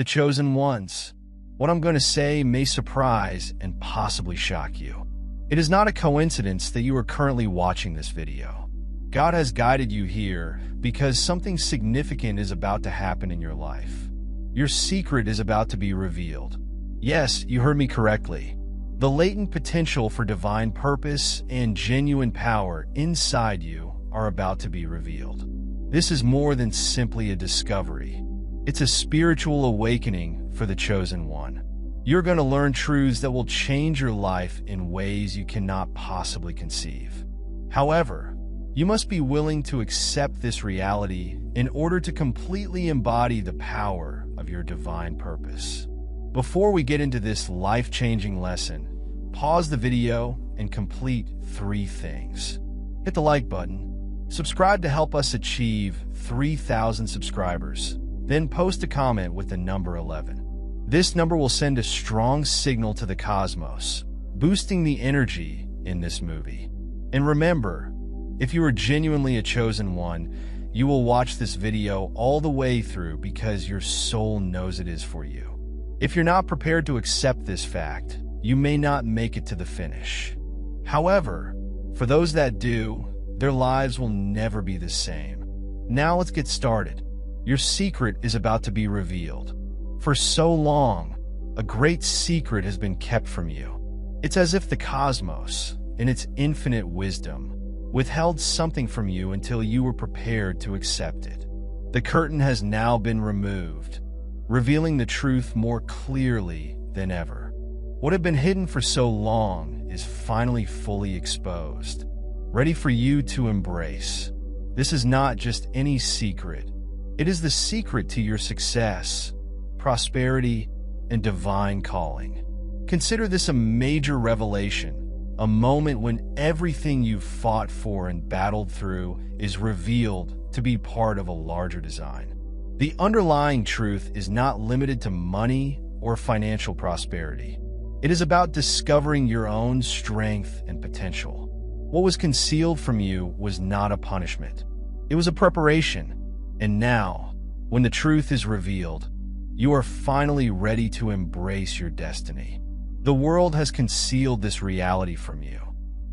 The chosen ones. What I'm going to say may surprise and possibly shock you. It is not a coincidence that you are currently watching this video. God has guided you here because something significant is about to happen in your life. Your secret is about to be revealed. Yes, you heard me correctly. The latent potential for divine purpose and genuine power inside you are about to be revealed. This is more than simply a discovery. It's a spiritual awakening for the chosen one. You're going to learn truths that will change your life in ways you cannot possibly conceive. However, you must be willing to accept this reality in order to completely embody the power of your divine purpose. Before we get into this life-changing lesson, pause the video and complete 3 things. Hit the like button, subscribe to help us achieve 3,000 subscribers, then post a comment with the number 11. This number will send a strong signal to the cosmos, boosting the energy in this movie. And remember, if you are genuinely a chosen one, you will watch this video all the way through because your soul knows it is for you. If you're not prepared to accept this fact, you may not make it to the finish. However, for those that do, their lives will never be the same. Now let's get started. Your secret is about to be revealed. For so long, a great secret has been kept from you. It's as if the cosmos, in its infinite wisdom, withheld something from you until you were prepared to accept it. The curtain has now been removed, revealing the truth more clearly than ever. What had been hidden for so long is finally fully exposed, ready for you to embrace. This is not just any secret. It is the secret to your success, prosperity, and divine calling. Consider this a major revelation, a moment when everything you've fought for and battled through is revealed to be part of a larger design. The underlying truth is not limited to money or financial prosperity. It is about discovering your own strength and potential. What was concealed from you was not a punishment. It was a preparation. And now, when the truth is revealed, you are finally ready to embrace your destiny. The world has concealed this reality from you,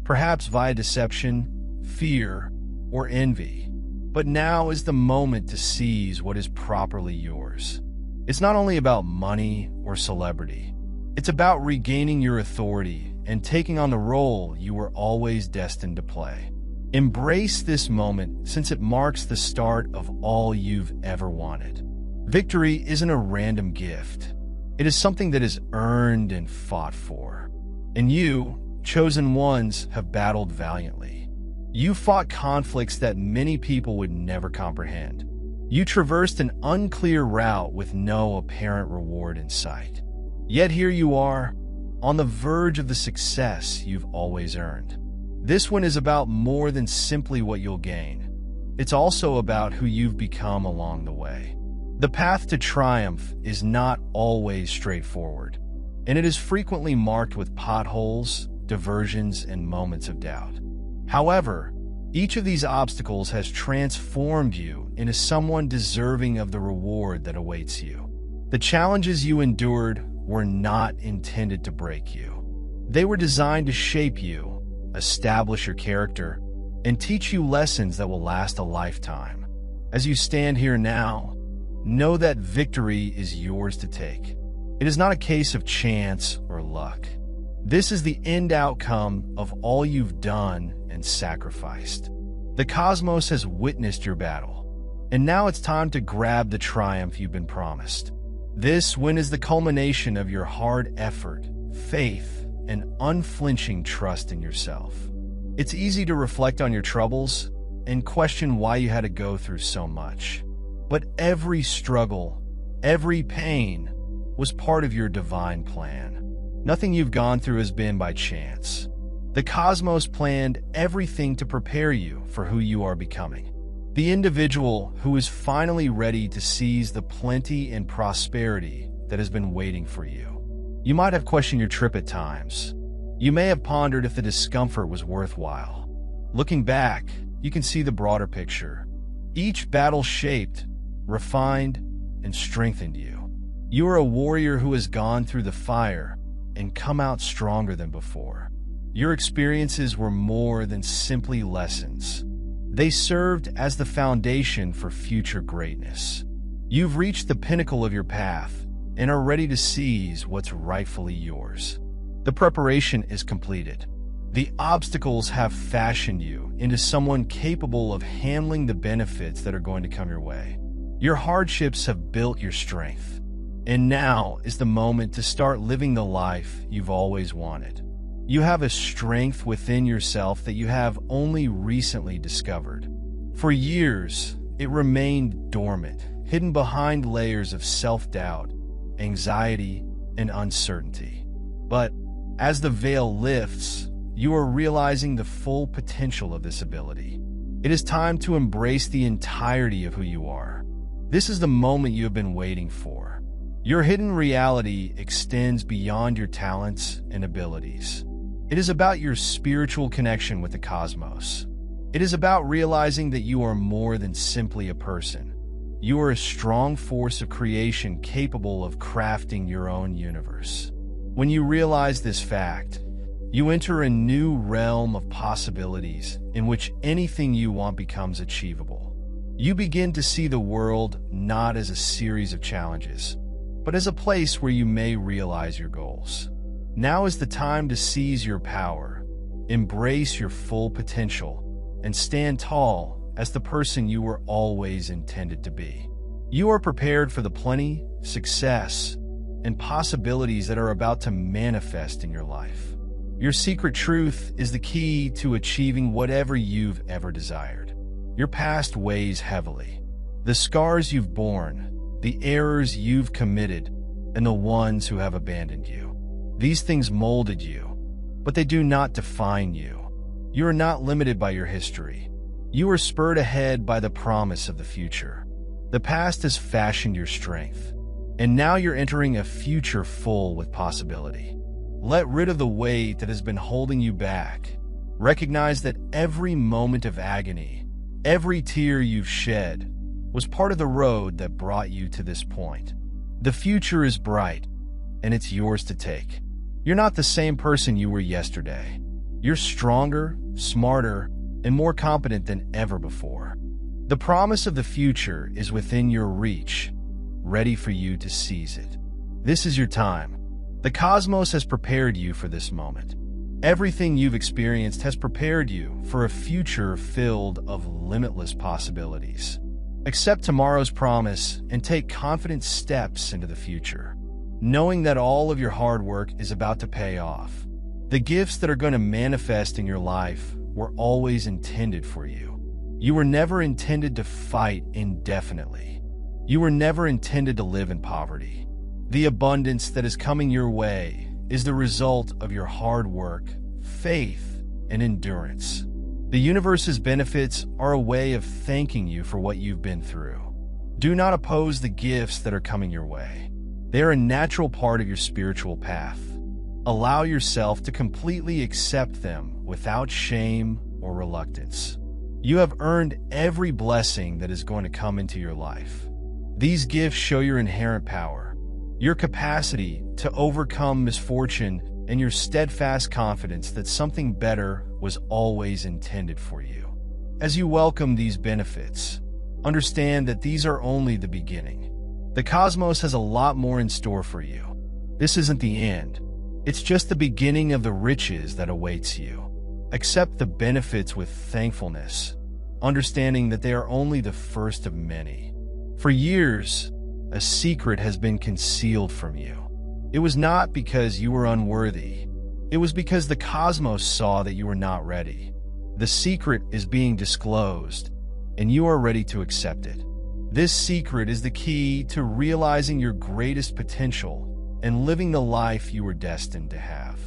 perhaps via deception, fear, or envy. But now is the moment to seize what is properly yours. It's not only about money or celebrity. It's about regaining your authority and taking on the role you were always destined to play. Embrace this moment since it marks the start of all you've ever wanted. Victory isn't a random gift. It is something that is earned and fought for. And you, chosen ones, have battled valiantly. You fought conflicts that many people would never comprehend. You traversed an unclear route with no apparent reward in sight. Yet here you are, on the verge of the success you've always earned. This one is about more than simply what you'll gain. It's also about who you've become along the way. The path to triumph is not always straightforward, and it is frequently marked with potholes, diversions, and moments of doubt. However, each of these obstacles has transformed you into someone deserving of the reward that awaits you. The challenges you endured were not intended to break you. They were designed to shape you, establish your character, and teach you lessons that will last a lifetime. As you stand here now, know that victory is yours to take. It is not a case of chance or luck. This is the end outcome of all you've done and sacrificed. The cosmos has witnessed your battle, and now it's time to grab the triumph you've been promised. This win is the culmination of your hard effort, faith, and unflinching trust in yourself. It's easy to reflect on your troubles and question why you had to go through so much. But every struggle, every pain, was part of your divine plan. Nothing you've gone through has been by chance. The cosmos planned everything to prepare you for who you are becoming. The individual who is finally ready to seize the plenty and prosperity that has been waiting for you. You might have questioned your trip at times. You may have pondered if the discomfort was worthwhile. Looking back, you can see the broader picture. Each battle shaped, refined, and strengthened you. You are a warrior who has gone through the fire and come out stronger than before. Your experiences were more than simply lessons. They served as the foundation for future greatness. You've reached the pinnacle of your path and are ready to seize what's rightfully yours. The preparation is completed. The obstacles have fashioned you into someone capable of handling the benefits that are going to come your way. Your hardships have built your strength, and now is the moment to start living the life you've always wanted. You have a strength within yourself that you have only recently discovered. For years, it remained dormant, hidden behind layers of self-doubt, anxiety, and uncertainty. But as the veil lifts, you are realizing the full potential of this ability. It is time to embrace the entirety of who you are. This is the moment you have been waiting for. Your hidden reality extends beyond your talents and abilities. It is about your spiritual connection with the cosmos. It is about realizing that you are more than simply a person. You are a strong force of creation capable of crafting your own universe. When you realize this fact, you enter a new realm of possibilities in which anything you want becomes achievable. You begin to see the world not as a series of challenges, but as a place where you may realize your goals. Now is the time to seize your power, embrace your full potential, and stand tall as the person you were always intended to be. You are prepared for the plenty, success, and possibilities that are about to manifest in your life. Your secret truth is the key to achieving whatever you've ever desired. Your past weighs heavily. The scars you've borne, the errors you've committed, and the ones who have abandoned you. These things molded you, but they do not define you. You are not limited by your history. You are spurred ahead by the promise of the future. The past has fashioned your strength, and now you're entering a future full with possibility. Let rid of the weight that has been holding you back. Recognize that every moment of agony, every tear you've shed, was part of the road that brought you to this point. The future is bright, and it's yours to take. You're not the same person you were yesterday. You're stronger, smarter, and more competent than ever before. The promise of the future is within your reach, ready for you to seize it. This is your time. The cosmos has prepared you for this moment. Everything you've experienced has prepared you for a future filled of limitless possibilities. Accept tomorrow's promise and take confident steps into the future, knowing that all of your hard work is about to pay off. The gifts that are going to manifest in your life were always intended for you. You were never intended to fight indefinitely. You were never intended to live in poverty. The abundance that is coming your way is the result of your hard work, faith, and endurance. The universe's benefits are a way of thanking you for what you've been through. Do not oppose the gifts that are coming your way. They are a natural part of your spiritual path. Allow yourself to completely accept them without shame or reluctance. You have earned every blessing that is going to come into your life. These gifts show your inherent power, your capacity to overcome misfortune, and your steadfast confidence that something better was always intended for you. As you welcome these benefits, understand that these are only the beginning. The cosmos has a lot more in store for you. This isn't the end. It's just the beginning of the riches that awaits you. Accept the benefits with thankfulness, understanding that they are only the first of many. For years, a secret has been concealed from you. It was not because you were unworthy. It was because the cosmos saw that you were not ready. The secret is being disclosed, and you are ready to accept it. This secret is the key to realizing your greatest potential and living the life you were destined to have.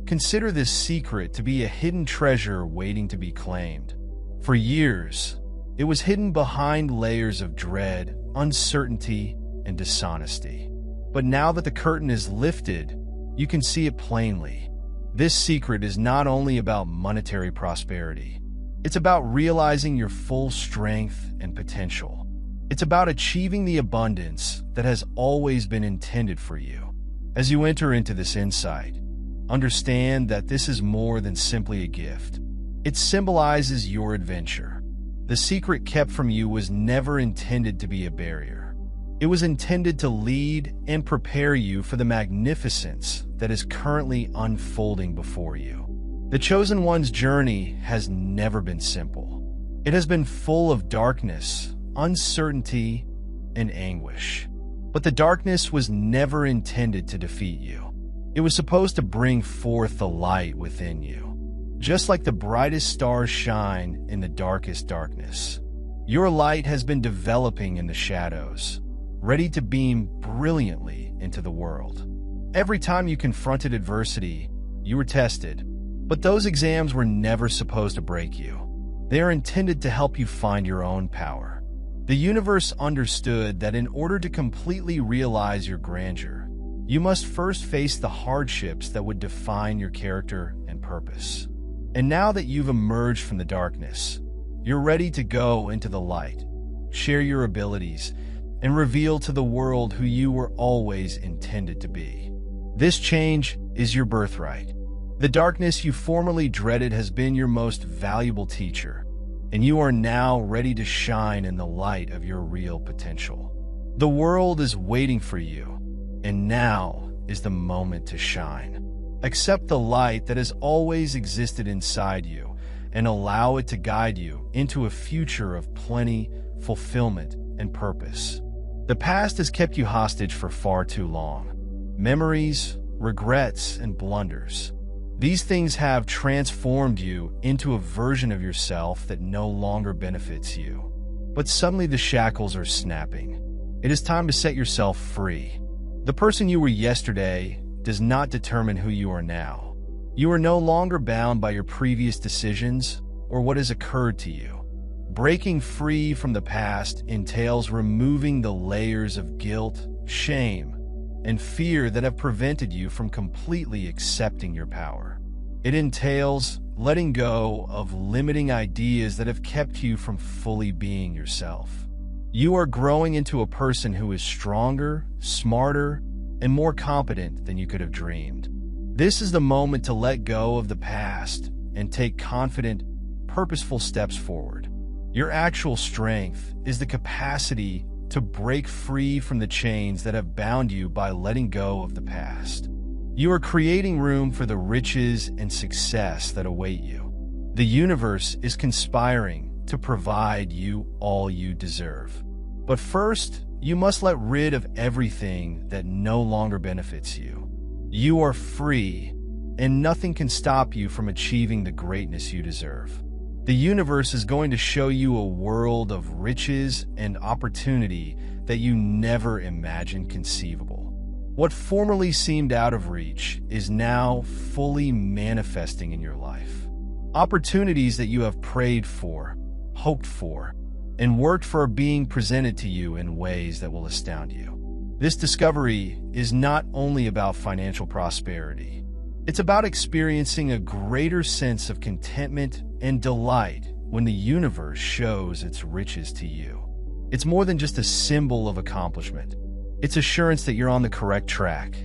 Consider this secret to be a hidden treasure waiting to be claimed. For years, it was hidden behind layers of dread, uncertainty, and dishonesty. But now that the curtain is lifted, you can see it plainly. This secret is not only about monetary prosperity. It's about realizing your full strength and potential. It's about achieving the abundance that has always been intended for you. As you enter into this insight, understand that this is more than simply a gift. It symbolizes your adventure. The secret kept from you was never intended to be a barrier. It was intended to lead and prepare you for the magnificence that is currently unfolding before you. The Chosen One's journey has never been simple. It has been full of darkness, uncertainty, and anguish. But the darkness was never intended to defeat you. It was supposed to bring forth the light within you. Just like the brightest stars shine in the darkest darkness, your light has been developing in the shadows, ready to beam brilliantly into the world. Every time you confronted adversity, you were tested, but those exams were never supposed to break you. They are intended to help you find your own power. The universe understood that in order to completely realize your grandeur, you must first face the hardships that would define your character and purpose. And now that you've emerged from the darkness, you're ready to go into the light, share your abilities, and reveal to the world who you were always intended to be. This change is your birthright. The darkness you formerly dreaded has been your most valuable teacher, and you are now ready to shine in the light of your real potential. The world is waiting for you, and now is the moment to shine. Accept the light that has always existed inside you and allow it to guide you into a future of plenty, fulfillment, and purpose. The past has kept you hostage for far too long. Memories, regrets, and blunders. These things have transformed you into a version of yourself that no longer benefits you. But suddenly the shackles are snapping. It is time to set yourself free. The person you were yesterday does not determine who you are now. You are no longer bound by your previous decisions or what has occurred to you. Breaking free from the past entails removing the layers of guilt, shame, and fear that have prevented you from completely accepting your power. It entails letting go of limiting ideas that have kept you from fully being yourself. You are growing into a person who is stronger, smarter, and more competent than you could have dreamed. This is the moment to let go of the past and take confident, purposeful steps forward. Your actual strength is the capacity to break free from the chains that have bound you by letting go of the past. You are creating room for the riches and success that await you. The universe is conspiring to provide you all you deserve. But first, you must let rid of everything that no longer benefits you. You are free, and nothing can stop you from achieving the greatness you deserve. The universe is going to show you a world of riches and opportunity that you never imagined conceivable. What formerly seemed out of reach is now fully manifesting in your life. Opportunities that you have prayed for, hoped for, and worked for are being presented to you in ways that will astound you. This discovery is not only about financial prosperity. It's about experiencing a greater sense of contentment and delight when the universe shows its riches to you. It's more than just a symbol of accomplishment. It's assurance that you're on the correct track.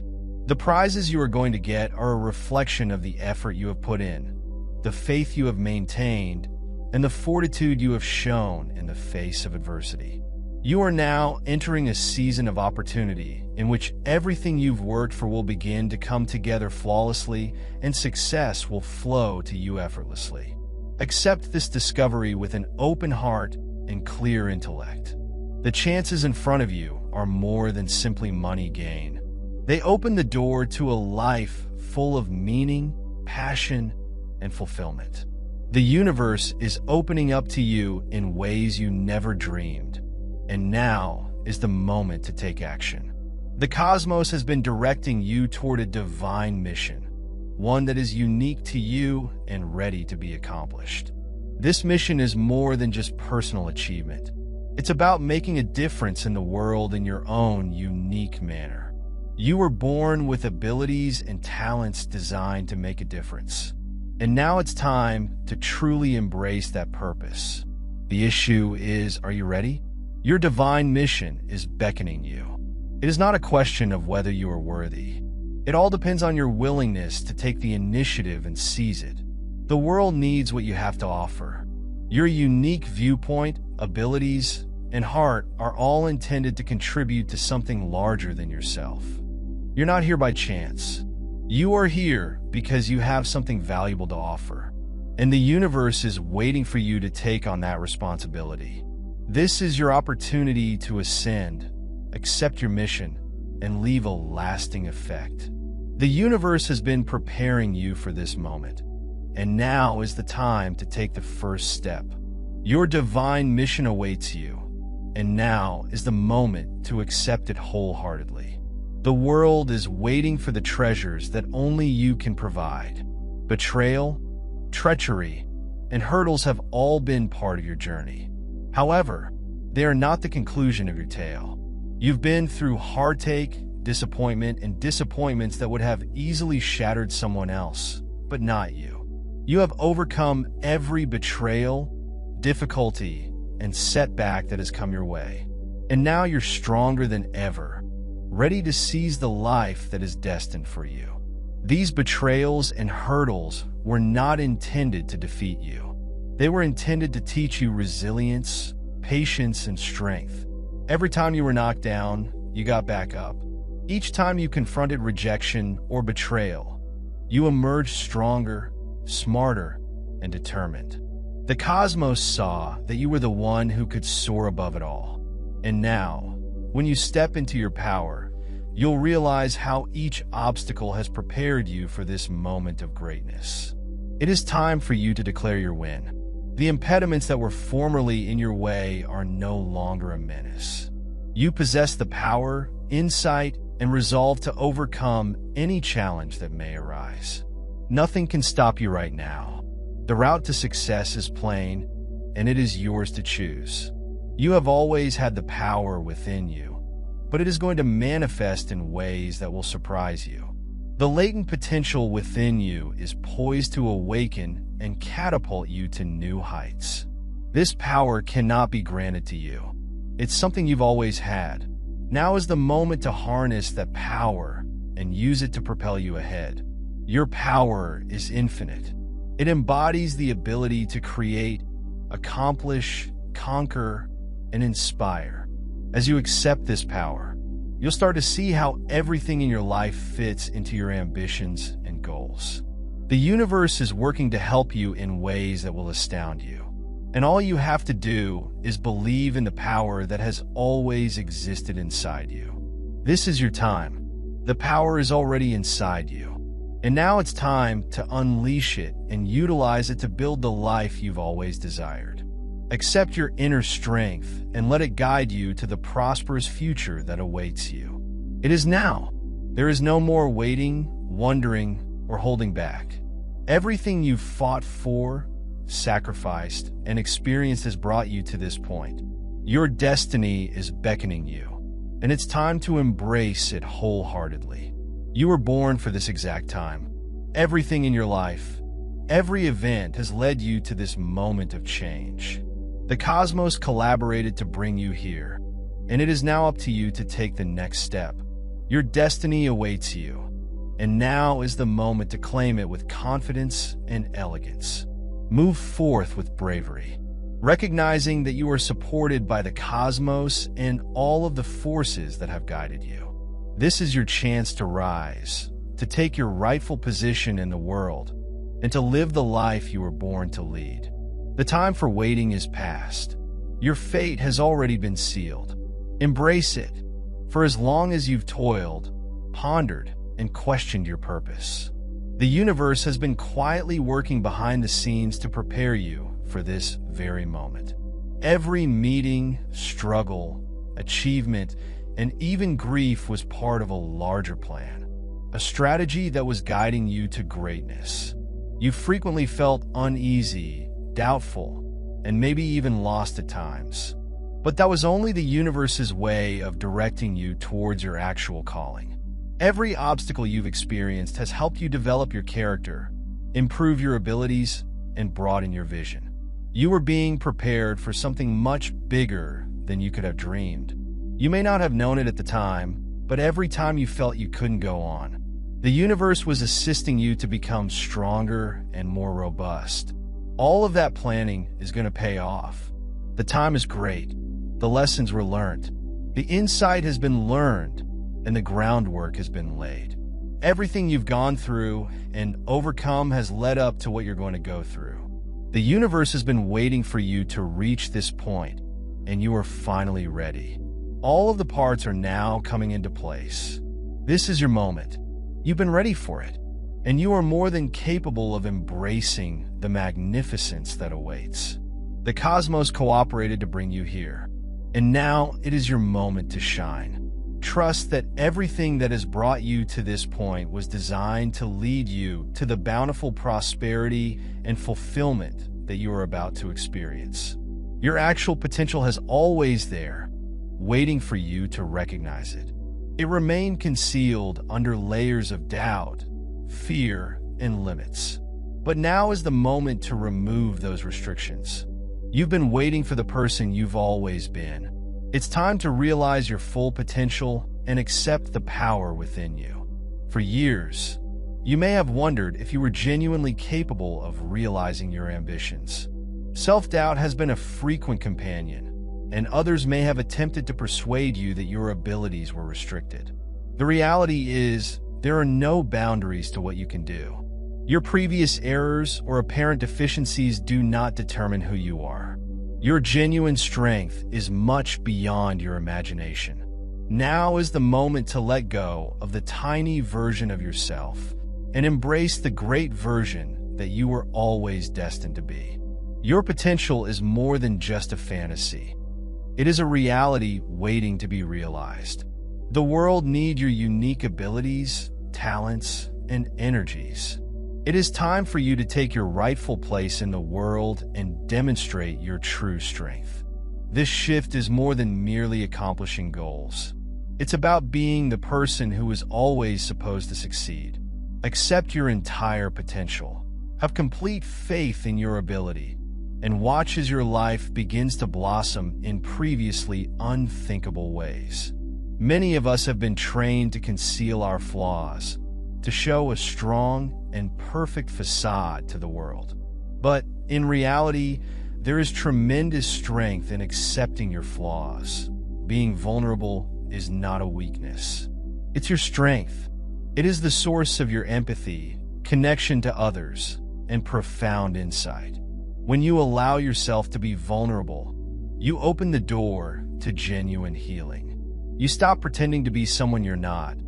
The prizes you are going to get are a reflection of the effort you have put in, the faith you have maintained, and the fortitude you have shown in the face of adversity. You are now entering a season of opportunity in which everything you've worked for will begin to come together flawlessly and success will flow to you effortlessly. Accept this discovery with an open heart and clear intellect. The chances in front of you are more than simply money gain. They open the door to a life full of meaning, passion, and fulfillment. The universe is opening up to you in ways you never dreamed. And now is the moment to take action. The cosmos has been directing you toward a divine mission, one that is unique to you and ready to be accomplished. This mission is more than just personal achievement. It's about making a difference in the world in your own unique manner. You were born with abilities and talents designed to make a difference. And now it's time to truly embrace that purpose. The issue is, are you ready? Your divine mission is beckoning you. It is not a question of whether you are worthy. It all depends on your willingness to take the initiative and seize it. The world needs what you have to offer. Your unique viewpoint, abilities, and heart are all intended to contribute to something larger than yourself. You're not here by chance. You are here because you have something valuable to offer, and the universe is waiting for you to take on that responsibility. This is your opportunity to ascend, accept your mission, and leave a lasting effect. The universe has been preparing you for this moment, and now is the time to take the first step. Your divine mission awaits you, and now is the moment to accept it wholeheartedly. The world is waiting for the treasures that only you can provide. Betrayal, treachery, and hurdles have all been part of your journey. However, they are not the conclusion of your tale. You've been through heartache, disappointment, and disappointments that would have easily shattered someone else, but not you. You have overcome every betrayal, difficulty, and setback that has come your way. And now you're stronger than ever, ready to seize the life that is destined for you. These betrayals and hurdles were not intended to defeat you. They were intended to teach you resilience, patience, and strength. Every time you were knocked down, you got back up. Each time you confronted rejection or betrayal, you emerged stronger, smarter, and determined. The cosmos saw that you were the one who could soar above it all. And now, when you step into your power, you'll realize how each obstacle has prepared you for this moment of greatness. It is time for you to declare your win. The impediments that were formerly in your way are no longer a menace. You possess the power, insight, and resolve to overcome any challenge that may arise. Nothing can stop you right now. The route to success is plain, and it is yours to choose. You have always had the power within you, but it is going to manifest in ways that will surprise you. The latent potential within you is poised to awaken and catapult you to new heights. This power cannot be granted to you. It's something you've always had. Now is the moment to harness that power and use it to propel you ahead. Your power is infinite. It embodies the ability to create, accomplish, conquer, and inspire. As you accept this power, you'll start to see how everything in your life fits into your ambitions and goals. The universe is working to help you in ways that will astound you. And all you have to do is believe in the power that has always existed inside you. This is your time. The power is already inside you. And now it's time to unleash it and utilize it to build the life you've always desired. Accept your inner strength and let it guide you to the prosperous future that awaits you. It is now. There is no more waiting, wondering, or holding back. Everything you've fought for, sacrificed, and experienced has brought you to this point. Your destiny is beckoning you, and it's time to embrace it wholeheartedly. You were born for this exact time. Everything in your life, every event has led you to this moment of change. The cosmos collaborated to bring you here, and it is now up to you to take the next step. Your destiny awaits you, and now is the moment to claim it with confidence and elegance. Move forth with bravery, recognizing that you are supported by the cosmos and all of the forces that have guided you. This is your chance to rise, to take your rightful position in the world, and to live the life you were born to lead. The time for waiting is past. Your fate has already been sealed. Embrace it, for as long as you've toiled, pondered, and questioned your purpose, the universe has been quietly working behind the scenes to prepare you for this very moment. Every meeting, struggle, achievement, and even grief was part of a larger plan, a strategy that was guiding you to greatness. You frequently felt uneasy, doubtful, and maybe even lost at times. But that was only the universe's way of directing you towards your actual calling. Every obstacle you've experienced has helped you develop your character, improve your abilities, and broaden your vision. You are being prepared for something much bigger than you could have dreamed. You may not have known it at the time, but every time you felt you couldn't go on, the universe was assisting you to become stronger and more robust. All of that planning is going to pay off. The time is great. The lessons were learned. The insight has been learned, and the groundwork has been laid. Everything you've gone through and overcome has led up to what you're going to go through. The universe has been waiting for you to reach this point, and you are finally ready. All of the parts are now coming into place. This is your moment. You've been ready for it, and you are more than capable of embracing the magnificence that awaits. The cosmos cooperated to bring you here, and now it is your moment to shine. Trust that everything that has brought you to this point was designed to lead you to the bountiful prosperity and fulfillment that you are about to experience. Your actual potential has always there, waiting for you to recognize it. It remained concealed under layers of doubt, fear, and limits. But now is the moment to remove those restrictions. You've been waiting for the person you've always been. It's time to realize your full potential and accept the power within you. For years, you may have wondered if you were genuinely capable of realizing your ambitions. Self-doubt has been a frequent companion, and others may have attempted to persuade you that your abilities were restricted. The reality is, there are no boundaries to what you can do. Your previous errors or apparent deficiencies do not determine who you are. Your genuine strength is much beyond your imagination. Now is the moment to let go of the tiny version of yourself and embrace the great version that you were always destined to be. Your potential is more than just a fantasy. It is a reality waiting to be realized. The world needs your unique abilities, talents, and energies. It is time for you to take your rightful place in the world and demonstrate your true strength. This shift is more than merely accomplishing goals. It's about being the person who is always supposed to succeed. Accept your entire potential. Have complete faith in your ability, and watch as your life begins to blossom in previously unthinkable ways. Many of us have been trained to conceal our flaws, to show a strong and perfect facade to the world. But in reality, there is tremendous strength in accepting your flaws. Being vulnerable is not a weakness. It's your strength. It is the source of your empathy, connection to others, and profound insight. When you allow yourself to be vulnerable, you open the door to genuine healing. You stop pretending to be someone you're not,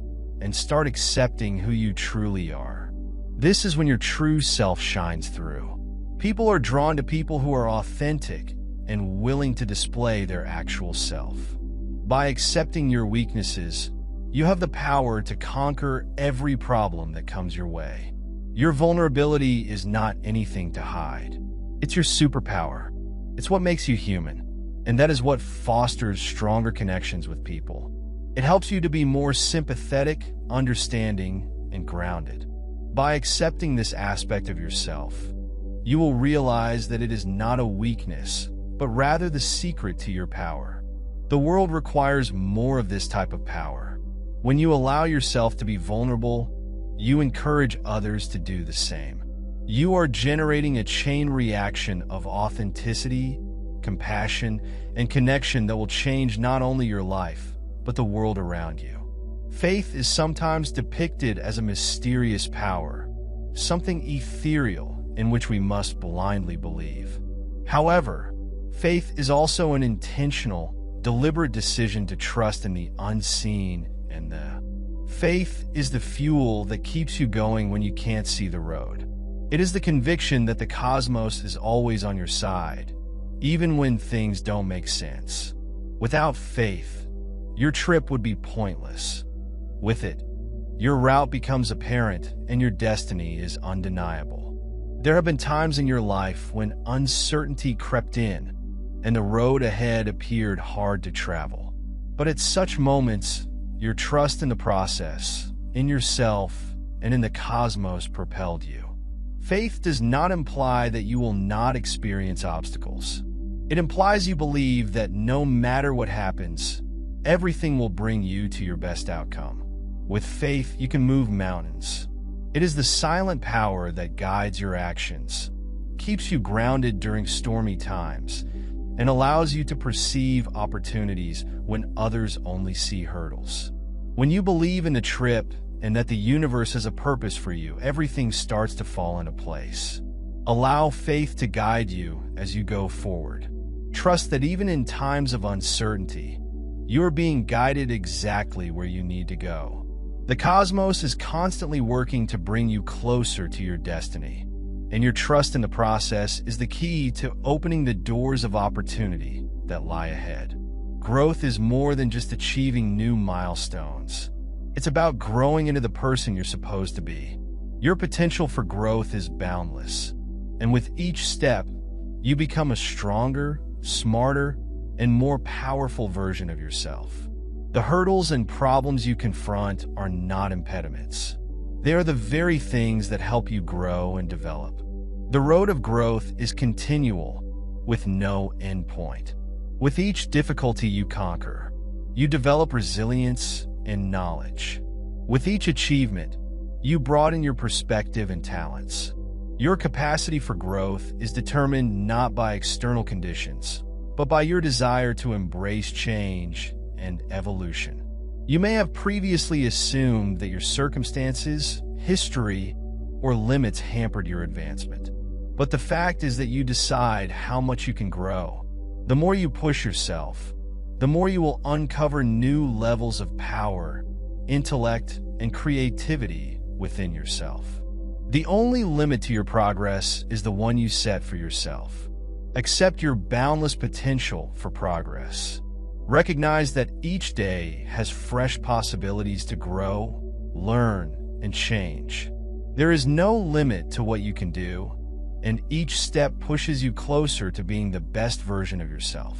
and start accepting who you truly are. This is when your true self shines through. People are drawn to people who are authentic and willing to display their actual self. By accepting your weaknesses, you have the power to conquer every problem that comes your way. Your vulnerability is not anything to hide. It's your superpower. It's what makes you human, and that is what fosters stronger connections with people. It helps you to be more sympathetic, understanding, and grounded. By accepting this aspect of yourself, you will realize that it is not a weakness, but rather the secret to your power. The world requires more of this type of power. When you allow yourself to be vulnerable, you encourage others to do the same. You are generating a chain reaction of authenticity, compassion, and connection that will change not only your life, but the world around you. Faith is sometimes depicted as a mysterious power, something ethereal in which we must blindly believe. However, faith is also an intentional, deliberate decision to trust in the unseen and the faith is the fuel that keeps you going when you can't see the road. It is the conviction that the cosmos is always on your side, even when things don't make sense. Without faith, your trip would be pointless. With it, your route becomes apparent and your destiny is undeniable. There have been times in your life when uncertainty crept in and the road ahead appeared hard to travel. But at such moments, your trust in the process, in yourself, and in the cosmos propelled you. Faith does not imply that you will not experience obstacles. It implies you believe that no matter what happens, everything will bring you to your best outcome. With faith, you can move mountains. It is the silent power that guides your actions, keeps you grounded during stormy times, and allows you to perceive opportunities when others only see hurdles. When you believe in the trip and that the universe has a purpose for you, everything starts to fall into place. Allow faith to guide you as you go forward. Trust that even in times of uncertainty, you are being guided exactly where you need to go. The cosmos is constantly working to bring you closer to your destiny, and your trust in the process is the key to opening the doors of opportunity that lie ahead. Growth is more than just achieving new milestones. It's about growing into the person you're supposed to be. Your potential for growth is boundless, and with each step, you become a stronger, smarter, and more powerful version of yourself. The hurdles and problems you confront are not impediments. They are the very things that help you grow and develop. The road of growth is continual, with no end point. With each difficulty you conquer, you develop resilience and knowledge. With each achievement, you broaden your perspective and talents. Your capacity for growth is determined not by external conditions, but by your desire to embrace change and evolution. You may have previously assumed that your circumstances, history, or limits hampered your advancement. But the fact is that you decide how much you can grow. The more you push yourself, the more you will uncover new levels of power, intellect, and creativity within yourself. The only limit to your progress is the one you set for yourself. Accept your boundless potential for progress. Recognize that each day has fresh possibilities to grow, learn, and change. There is no limit to what you can do, and each step pushes you closer to being the best version of yourself.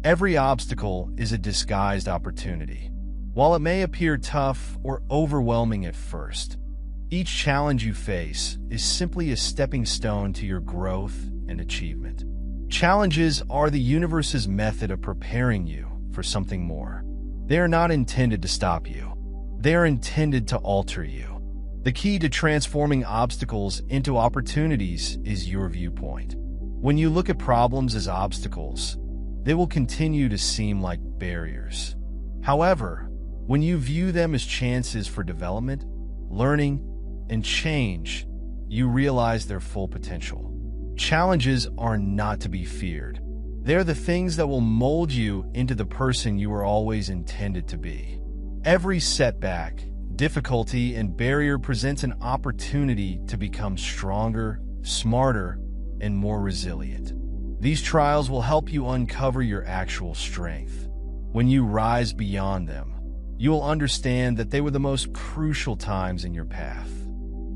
Every obstacle is a disguised opportunity. While it may appear tough or overwhelming at first, each challenge you face is simply a stepping stone to your growth and achievement. Challenges are the universe's method of preparing you for something more. They are not intended to stop you. They are intended to alter you. The key to transforming obstacles into opportunities is your viewpoint. When you look at problems as obstacles, they will continue to seem like barriers. However, when you view them as chances for development, learning, and change, you realize their full potential. Challenges are not to be feared. They are the things that will mold you into the person you were always intended to be. Every setback, difficulty, and barrier presents an opportunity to become stronger, smarter, and more resilient. These trials will help you uncover your actual strength. When you rise beyond them, you will understand that they were the most crucial times in your path.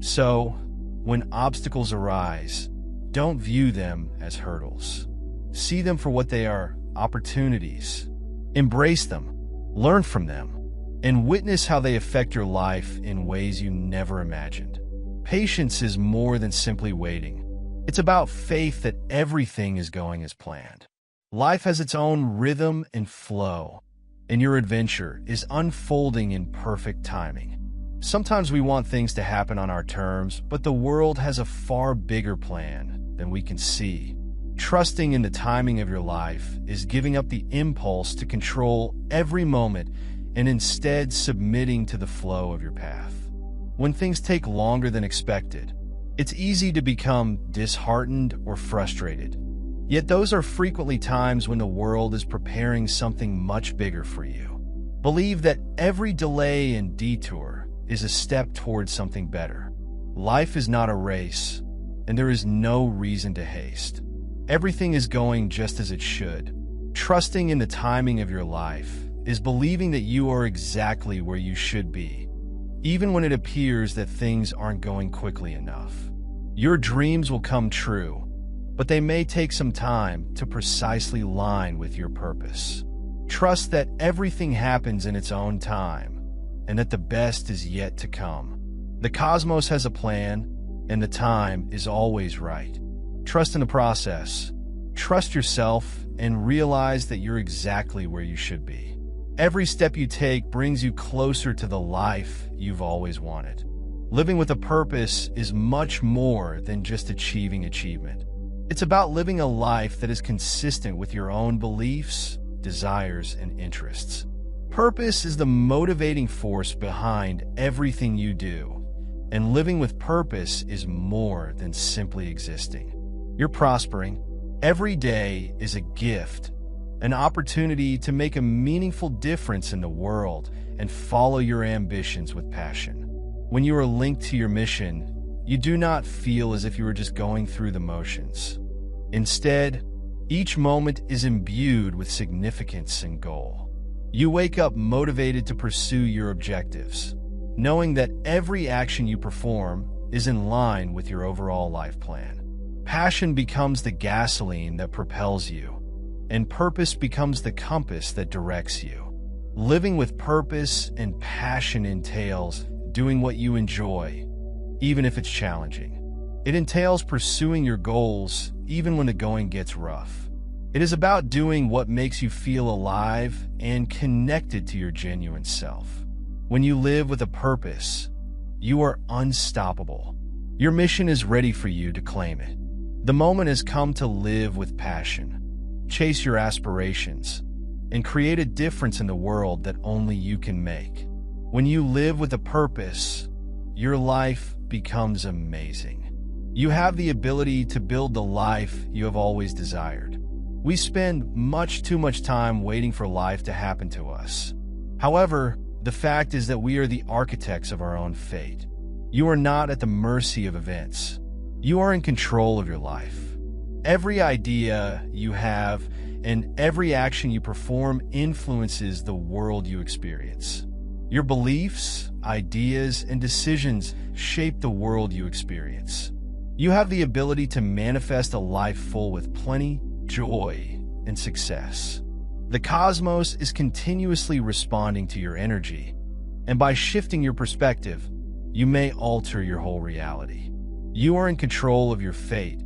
So, when obstacles arise, don't view them as hurdles. See them for what they are, opportunities. Embrace them, learn from them, and witness how they affect your life in ways you never imagined. Patience is more than simply waiting. It's about faith that everything is going as planned. Life has its own rhythm and flow, and your adventure is unfolding in perfect timing. Sometimes we want things to happen on our terms, but the world has a far bigger plan than we can see. Trusting in the timing of your life is giving up the impulse to control every moment and instead submitting to the flow of your path. When things take longer than expected, it's easy to become disheartened or frustrated. Yet those are frequently times when the world is preparing something much bigger for you. Believe that every delay and detour is a step towards something better. Life is not a race, and there is no reason to haste. Everything is going just as it should. Trusting in the timing of your life is believing that you are exactly where you should be, even when it appears that things aren't going quickly enough. Your dreams will come true, but they may take some time to precisely align with your purpose. Trust that everything happens in its own time, and that the best is yet to come. The cosmos has a plan, and the time is always right. Trust in the process, Trust yourself and realize that you're exactly where you should be. Every step you take brings you closer to the life you've always wanted. Living with a purpose is much more than just achieving achievement. It's about living a life that is consistent with your own beliefs, desires, and interests. Purpose is the motivating force behind everything you do, and living with purpose is more than simply existing. You're prospering. Every day is a gift, an opportunity to make a meaningful difference in the world and follow your ambitions with passion. When you are linked to your mission, you do not feel as if you are just going through the motions. Instead, each moment is imbued with significance and goal. You wake up motivated to pursue your objectives, knowing that every action you perform is in line with your overall life plan. Passion becomes the gasoline that propels you, and purpose becomes the compass that directs you. Living with purpose and passion entails doing what you enjoy, even if it's challenging. It entails pursuing your goals, even when the going gets rough. It is about doing what makes you feel alive and connected to your genuine self. When you live with a purpose, you are unstoppable. Your mission is ready for you to claim it. The moment has come to live with passion, chase your aspirations, and create a difference in the world that only you can make. When you live with a purpose, your life becomes amazing. You have the ability to build the life you have always desired. We spend much too much time waiting for life to happen to us. However, the fact is that we are the architects of our own fate. You are not at the mercy of events. You are in control of your life. Every idea you have and every action you perform influences the world you experience. Your beliefs, ideas, and decisions shape the world you experience. You have the ability to manifest a life full with plenty, joy, and success. The cosmos is continuously responding to your energy, and by shifting your perspective, you may alter your whole reality. You are in control of your fate,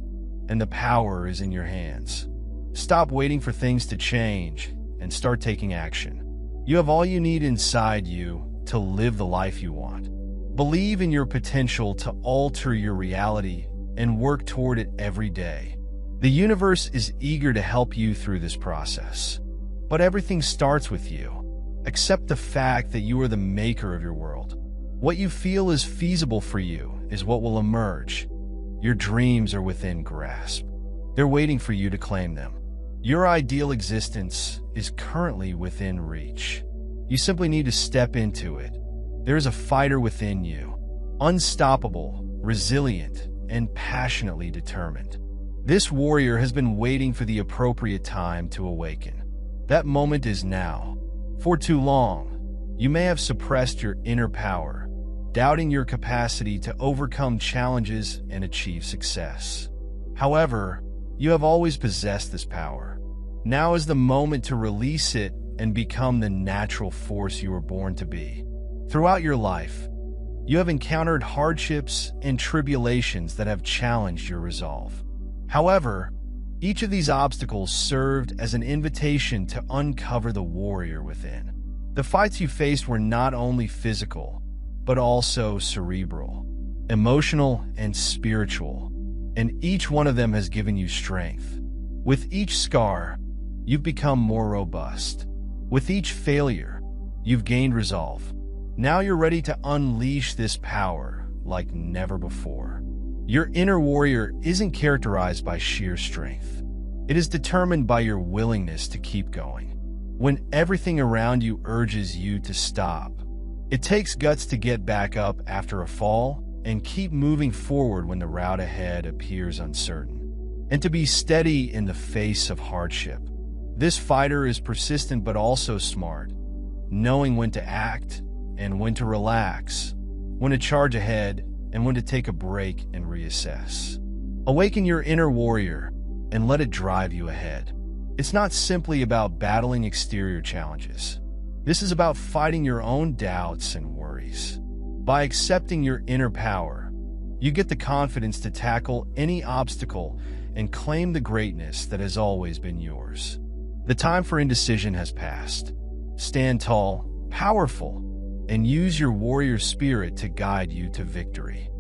and the power is in your hands. Stop waiting for things to change and start taking action. You have all you need inside you to live the life you want. Believe in your potential to alter your reality and work toward it every day. The universe is eager to help you through this process. But everything starts with you. Accept the fact that you are the maker of your world. What you feel is feasible for you is what will emerge. Your dreams are within grasp. They're waiting for you to claim them. Your ideal existence is currently within reach. You simply need to step into it. There is a fighter within you, unstoppable, resilient, and passionately determined. This warrior has been waiting for the appropriate time to awaken. That moment is now. For too long, you may have suppressed your inner power, doubting your capacity to overcome challenges and achieve success. However, you have always possessed this power. Now is the moment to release it and become the natural force you were born to be. Throughout your life, you have encountered hardships and tribulations that have challenged your resolve. However, each of these obstacles served as an invitation to uncover the warrior within. The fights you faced were not only physical, but also cerebral, emotional, and spiritual, and each one of them has given you strength. With each scar, you've become more robust. With each failure, you've gained resolve. Now you're ready to unleash this power like never before. Your inner warrior isn't characterized by sheer strength. It is determined by your willingness to keep going. When everything around you urges you to stop, it takes guts to get back up after a fall and keep moving forward when the route ahead appears uncertain, and to be steady in the face of hardship. This fighter is persistent but also smart, knowing when to act and when to relax, when to charge ahead and when to take a break and reassess. Awaken your inner warrior and let it drive you ahead. It's not simply about battling exterior challenges. This is about fighting your own doubts and worries. By accepting your inner power, you get the confidence to tackle any obstacle and claim the greatness that has always been yours. The time for indecision has passed. Stand tall, powerful, and use your warrior spirit to guide you to victory.